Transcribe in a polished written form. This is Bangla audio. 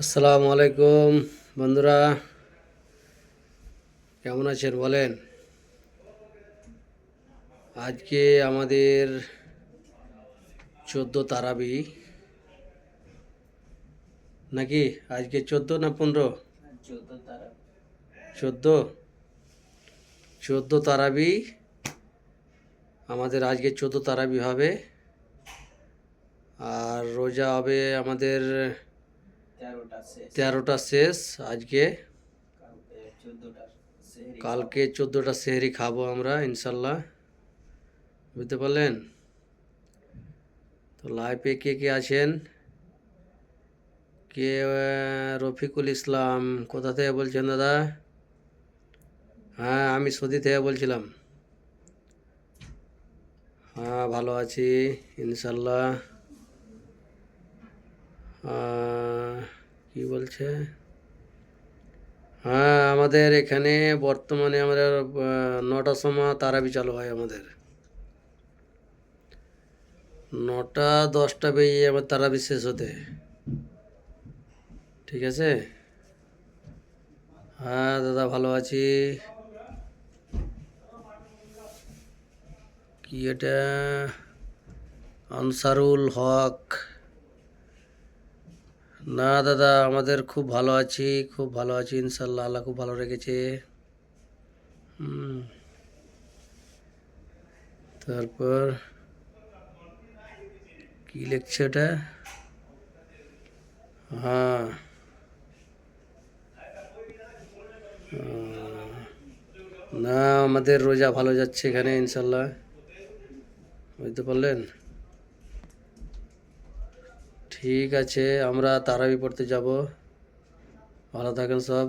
আসসালামু আলাইকুম বন্ধুরা, কেমন আছেন বলেন। আজকে আমাদের 14 তারাবি নাকি? আজকে 14 না 15? 14 তারাবি। আমাদের আজকে 14 তারাবি হবে, আর রোজা হবে আমাদের 13টা শেষ আজকে। কালকে 14টা সেহরি খাবো আমরা ইনশাল্লাহ, বুঝতে পারলেন। তো লাইভে কে কে আছেন? কে রফিকুল ইসলাম কোথা থেকে বলছেন দাদা? হ্যাঁ, আমি সৌদি থেকে বলছিলাম। হ্যাঁ, ভালো আছি ইনশাল্লাহ। কি বলছে? হ্যাঁ, আমাদের এখানে বর্তমানে আমাদের 9টার সময় তারাবি চালু হয় আমাদের। 9টা 10টা বেজে আমার তারাবি শেষ হতে। ঠিক আছে। হ্যাঁ দাদা, ভালো আছি। কি এটা? আনসারুল হক। না দাদা, আমাদের খুব ভালো আছি, খুব ভালো আছি ইনশাল্লাহ, আল্লাহ খুব ভালো রেখেছে। তারপর কি লিখছে এটা? হ্যাঁ, না আমাদের রোজা ভালো যাচ্ছে এখানে ইনশাল্লাহ, বুঝতে পারলেন। ঠিক আছে, আমরা তারাবি পড়তে যাব। ভালো থাকেন সব।